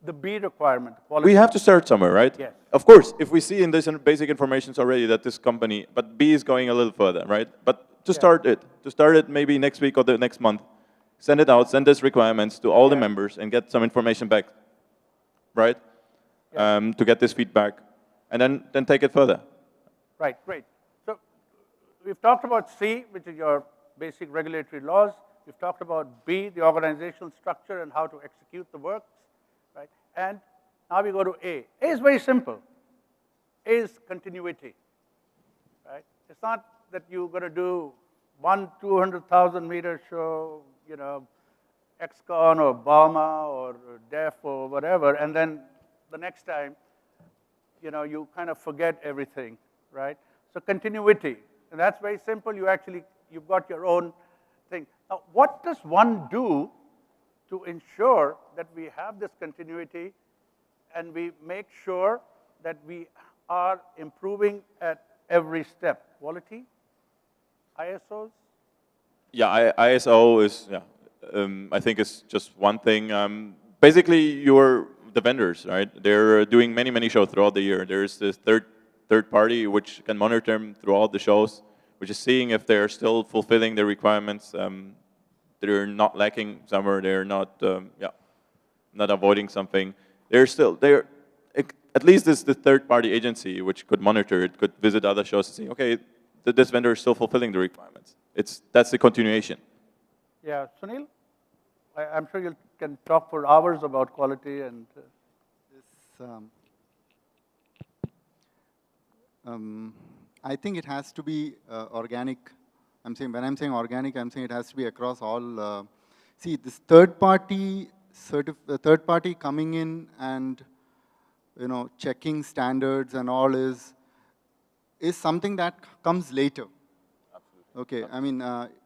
Speaker 2: The B requirement. Quality.
Speaker 6: We have to start somewhere, right?
Speaker 2: Yes.
Speaker 6: Of course, if we see in this basic information already that this company, but B is going a little further, right? But to start it maybe next week or the next month, send it out, send these requirements to all the members and get some information back, right? To get this feedback, and then take it further.
Speaker 2: Right, great. So we've talked about C, which is your basic regulatory laws. We've talked about B, the organizational structure and how to execute the works, right? And now we go to A. A is very simple. A is continuity, right? It's not that you're going to do 200,000 meter show, XCon or Bauma or DEF or whatever, and then the next time, you kind of forget everything, right? So continuity, and that's very simple. You've got your own thing. Now, what does one do to ensure that we have this continuity and we make sure that we are improving at every step? Quality, ISOs?
Speaker 6: Yeah, ISO is, I think it's just one thing. Basically, you're the vendors, right? They're doing many, many shows throughout the year. There's this third party which can monitor them throughout the shows, which is seeing if they're still fulfilling the requirements. They're not lacking somewhere. They're not, not avoiding something. At least it's the third party agency which could monitor it, could visit other shows and see, okay, this vendor is still fulfilling the requirements. That's the continuation.
Speaker 2: Yeah, Sunil, I'm sure you can talk for hours about quality and.
Speaker 3: I think it has to be organic. When I'm saying organic, I'm saying it has to be across all. See, this third party coming in and checking standards and all is something that comes later. Okay,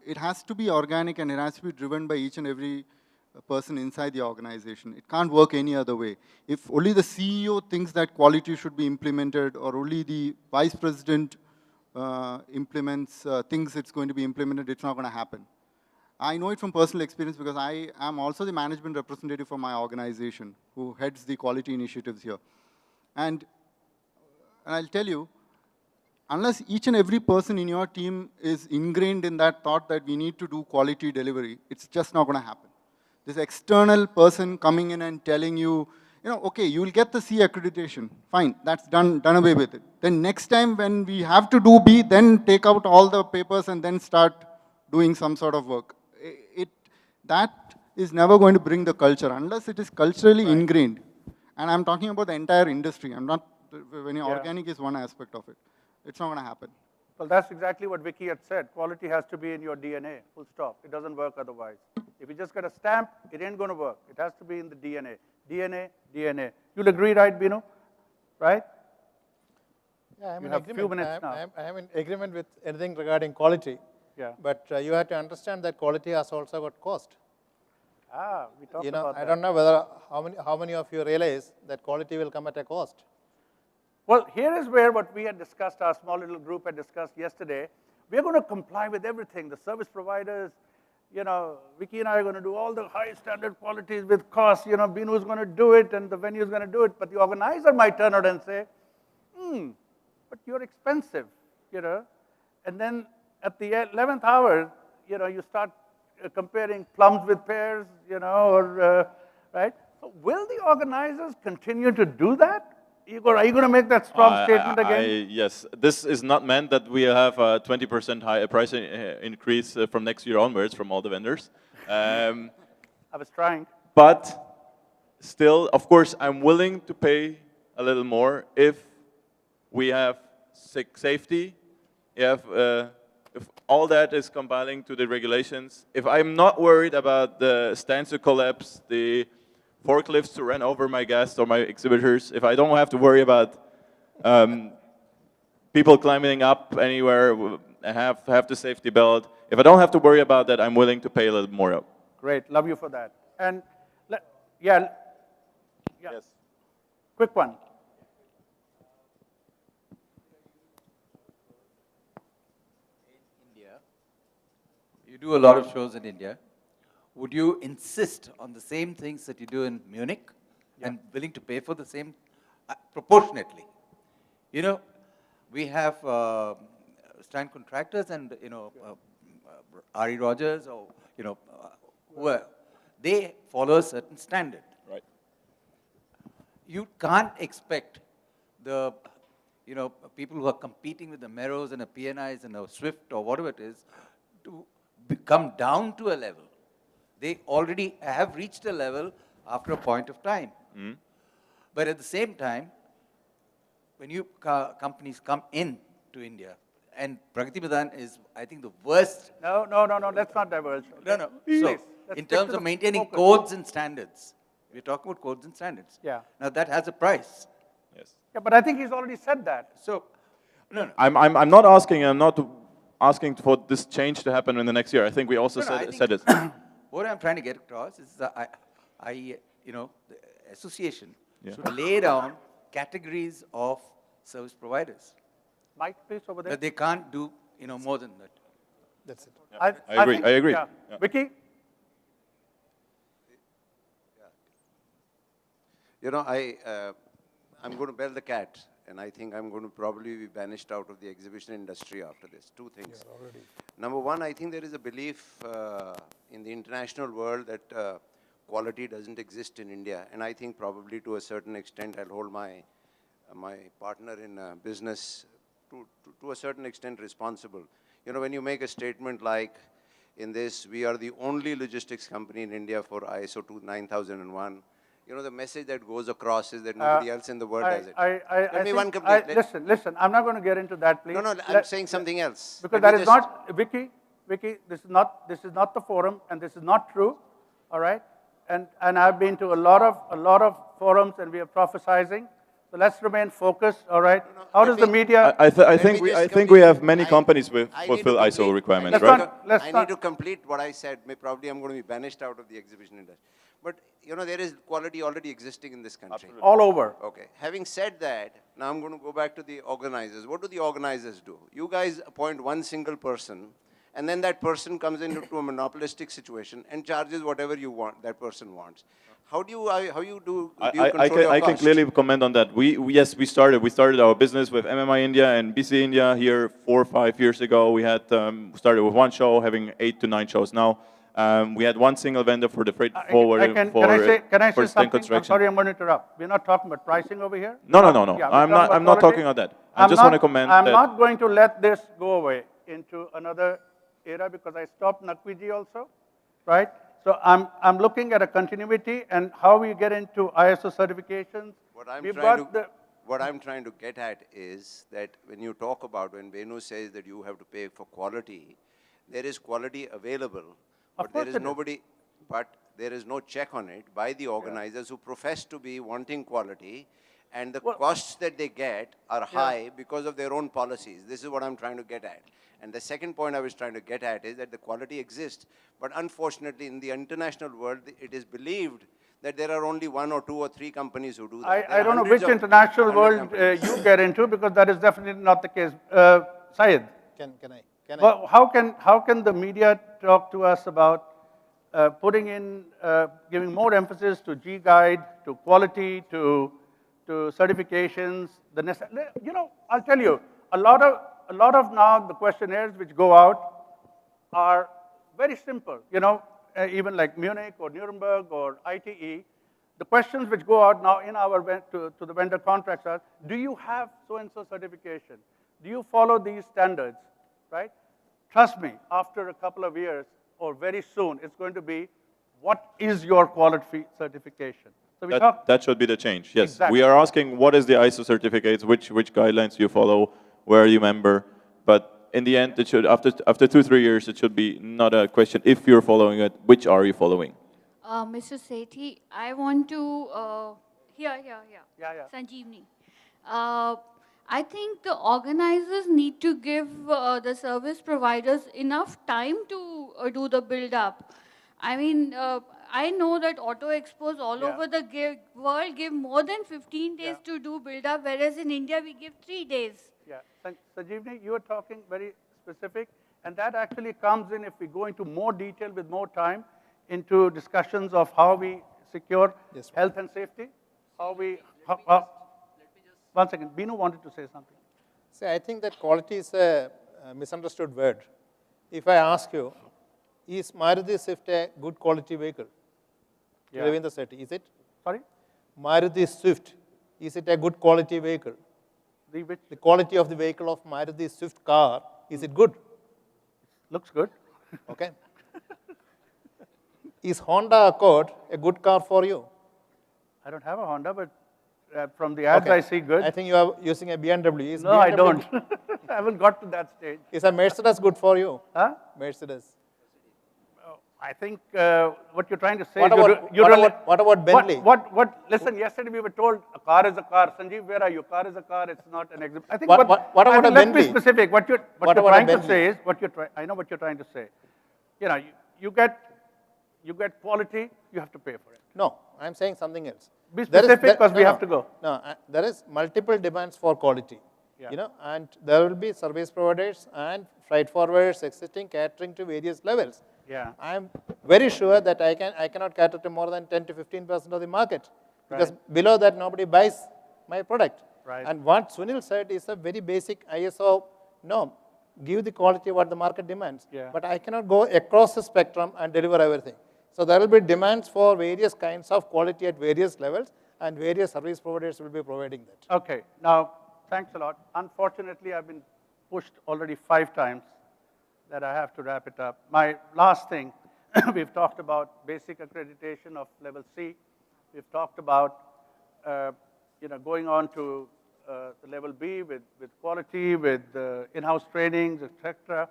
Speaker 3: it has to be organic and it has to be driven by each and every person inside the organization. It can't work any other way. If only the CEO thinks that quality should be implemented, or only the vice president thinks it's going to be implemented, it's not going to happen. I know it from personal experience because I am also the management representative for my organization who heads the quality initiatives here. And I'll tell you, unless each and every person in your team is ingrained in that thought that we need to do quality delivery, it's just not going to happen. This external person coming in and telling you, okay, you will get the C accreditation. Fine, that's done away with it. Then next time when we have to do B, then take out all the papers and then start doing some sort of work. That is never going to bring the culture unless it is culturally ingrained. And I'm talking about the entire industry. I'm not, when organic is one aspect of it. It's not going to happen.
Speaker 2: Well, that's exactly what Vicky had said. Quality has to be in your DNA, full stop. It doesn't work otherwise. If you just get a stamp, it ain't going to work. It has to be in the DNA. DNA, DNA. You'll agree, right, Binu? Right?
Speaker 5: Yeah, I'm
Speaker 2: You
Speaker 5: in
Speaker 2: have
Speaker 5: agreement.
Speaker 2: few minutes now.
Speaker 5: I am in agreement with anything regarding quality.
Speaker 2: Yeah.
Speaker 5: But you have to understand that quality has also got cost.
Speaker 2: We talked about that.
Speaker 5: I don't know whether how many of you realize that quality will come at a cost.
Speaker 2: Well, here is where what we had discussed, our small little group had discussed yesterday. We're going to comply with everything. The service providers, Vicky and I are going to do all the high standard qualities with cost. Binu is going to do it and the venue is going to do it. But the organizer might turn out and say, but you're expensive, And then at the 11th hour, you start comparing plums with pears, right? So will the organizers continue to do that? Igor, are you going to make that strong statement again?
Speaker 6: Yes. This is not meant that we have a 20% high price increase from next year onwards from all the vendors.
Speaker 2: I was trying.
Speaker 6: But still, of course, I'm willing to pay a little more if we have safety, if all that is compiling to the regulations. If I'm not worried about the stands to collapse, the forklifts to run over my guests or my exhibitors, if I don't have to worry about people climbing up anywhere and have the safety belt, if I don't have to worry about that, I'm willing to pay a little more up.
Speaker 2: Great, love you for that. And yes, quick one.
Speaker 12: You do a lot of shows in India. Would you insist on the same things that you do in Munich and willing to pay for the same proportionately? We have stand contractors and, R.E. Rogers or, whoever. They follow a certain standard.
Speaker 6: Right.
Speaker 12: You can't expect the, people who are competing with the Meros and the PNIs and the Swift or whatever it is to come down to a level. They already have reached a level after a point of time. But at the same time, when you companies come in to India, and Pragati Madaan is, I think, the worst.
Speaker 2: No, let's not diverge.
Speaker 12: No.
Speaker 2: Please,
Speaker 12: So, in terms of maintaining codes and standards, we're talking about codes and standards.
Speaker 2: Yeah.
Speaker 12: Now, that has a price.
Speaker 6: Yes.
Speaker 2: Yeah, but I think he's already said that.
Speaker 12: So, no.
Speaker 6: I'm not asking for this change to happen in the next year. I think we also said it.
Speaker 12: What I'm trying to get across is that the association should lay down categories of service providers.
Speaker 2: Mike, please, over there.
Speaker 12: That they can't do, more than that.
Speaker 5: That's it.
Speaker 6: I agree.
Speaker 2: Yeah. Vicky?
Speaker 11: I'm going to bell the cat, and I think I'm going to probably be banished out of the exhibition industry after this. Two things. Number one, I think there is a belief in the international world that quality doesn't exist in India, and I think probably to a certain extent I'll hold my partner in business to a certain extent responsible. When you make a statement like, in this, we are the only logistics company in India for ISO 9001, the message that goes across is that nobody else in the world does it.
Speaker 2: Listen, I'm not going to get into that, please.
Speaker 11: No, I'm saying something else.
Speaker 2: Because that is not, Vicky, this is not the forum, and this is not true, all right? And I've been to a lot of forums, and we are prophesizing. So let's remain focused, all right? How does the media?
Speaker 6: I think we have many companies with fulfill ISO requirements, right?
Speaker 11: I need to complete what I said. Probably I'm going to be banished out of the exhibition industry. But there is quality already existing in this country.
Speaker 6: Absolutely.
Speaker 2: All over.
Speaker 11: Okay. Having said that, now I'm going to go back to the organizers. What do the organizers do? You guys appoint one single person, and then that person comes into a monopolistic situation and charges whatever that person wants. How do you control your cost?
Speaker 6: I can clearly comment on that. We started our business with MMI India and BC India here 4 or 5 years ago. We had started with one show, having 8 to 9 shows now. We had one single vendor for the freight forwarding
Speaker 2: can
Speaker 6: for
Speaker 2: I say
Speaker 6: Sten
Speaker 2: something? I'm
Speaker 6: Construction.
Speaker 2: sorry, I'm going to interrupt. We're not talking about pricing over here.
Speaker 6: No.
Speaker 2: Yeah,
Speaker 6: I'm not
Speaker 2: quality.
Speaker 6: talking about that. I just want to comment
Speaker 2: I'm
Speaker 6: that
Speaker 2: not going to let this go away into another era because I stopped Nakwiji also, right? So I'm looking at a continuity and how we get into ISO certifications.
Speaker 11: What I'm trying to get at is that when you talk about, when Venu says that you have to pay for quality, there is quality available, but there is nobody, but there is no check on it by the organizers who profess to be wanting quality, and the costs that they get are high because of their own policies. This is what I'm trying to get at. And the second point I was trying to get at is that the quality exists, but unfortunately in the international world, it is believed that there are only 1 or 2 or 3 companies who do that.
Speaker 2: I don't know which international world you get into because that is definitely not the case. Syed.
Speaker 5: Can I?
Speaker 2: Well, how can the media talk to us about putting in, giving more emphasis to G-Guide, to quality, to certifications? You know, I'll tell you, a lot of now the questionnaires which go out are very simple. You know, even like Munich or Nuremberg or ITE, the questions which go out now in our to the vendor contracts are: do you have so-and-so certification? Do you follow these standards? Right? Trust me, after a couple of years or very soon, it's going to be, what is your quality certification? So
Speaker 6: that should be the change, yes.
Speaker 2: Exactly.
Speaker 6: We are asking what is the ISO certificates, which guidelines you follow, where are you member, but in the end, it should, after 2-3 years, it should be not a question if you're following it, which are you following?
Speaker 13: Mr. Sethi, I want to, here, Sanjeevni. I think the organizers need to give the service providers enough time to do the build-up. I mean, I know that auto expos all over the world give more than 15 days to do build-up, whereas in India we give 3 days.
Speaker 2: Yeah, Sanjeevni, you are talking very specific, and that actually comes in if we go into more detail with more time into discussions of how we secure health and safety, how we, one second, Binu wanted to say something.
Speaker 5: See, I think that quality is a misunderstood word. If I ask you, is Maruti Swift a good quality vehicle? Ravindra Sethi, is it?
Speaker 2: Sorry?
Speaker 5: Maruti Swift, is it a good quality vehicle? The quality of the vehicle of Maruti Swift car, is it good?
Speaker 2: Looks good.
Speaker 5: Okay. Is Honda Accord a good car for you?
Speaker 2: I don't have a Honda, but from the ads I see good.
Speaker 5: I think you are using a BMW. Is
Speaker 2: no,
Speaker 5: BMW
Speaker 2: I don't. I haven't got to that stage.
Speaker 5: Is a Mercedes good for you?
Speaker 2: Huh?
Speaker 5: Mercedes.
Speaker 2: I think what you're trying to say
Speaker 5: what about Bentley?
Speaker 2: Listen, yesterday we were told a car is a car. Sanjeev, where are you? Car is a car, it's not an exhibit. I think
Speaker 5: what about a Bentley?
Speaker 2: Let's be specific. What you're trying to say is, I know what you're trying to say. You know, you get quality, you have to pay for it.
Speaker 5: No, I'm saying something else.
Speaker 2: Be specific because we have to go.
Speaker 5: No, there is multiple demands for quality. You know, and there will be service providers and freight forwarders existing catering to various levels.
Speaker 2: Yeah.
Speaker 5: I'm very sure that I cannot cater to more than 10 to 15% of the market because below that nobody buys my product.
Speaker 2: Right.
Speaker 5: And what Sunil said is a very basic ISO norm. Give the quality what the market demands.
Speaker 2: Yeah.
Speaker 5: But I cannot go across the spectrum and deliver everything. So there will be demands for various kinds of quality at various levels, and various service providers will be providing that.
Speaker 2: Okay. Now, thanks a lot. Unfortunately, I've been pushed already 5 times that I have to wrap it up. My last thing, we've talked about basic accreditation of level C. We've talked about going on to the level B with quality, with in-house trainings, etc.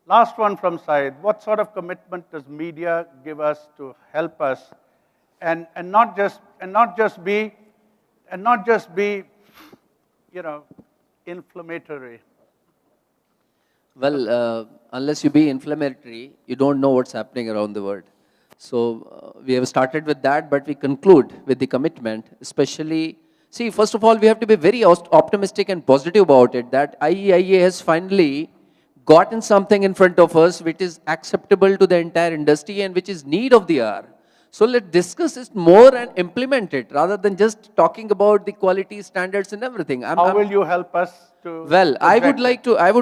Speaker 2: Last one from Syed. What sort of commitment does media give us to help us, and not just be inflammatory?
Speaker 4: Well, unless you be inflammatory, you don't know what's happening around the world. So we have started with that, but we conclude with the commitment, especially, see, first of all, we have to be very optimistic and positive about it, that IEIA has finally gotten something in front of us which is acceptable to the entire industry and which is need of the hour. So let's discuss it more and implement it rather than just talking about the quality standards and everything.
Speaker 2: How will you help us to?
Speaker 4: Well, I would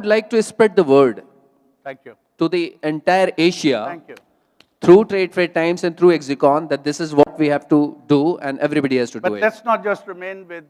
Speaker 4: like to spread the word.
Speaker 2: Thank you.
Speaker 4: To the entire Asia.
Speaker 2: Thank you.
Speaker 4: through Trade Fair Times and through Exicon that this is what we have to do and everybody has to do
Speaker 2: But
Speaker 4: it.
Speaker 2: let's not just remain with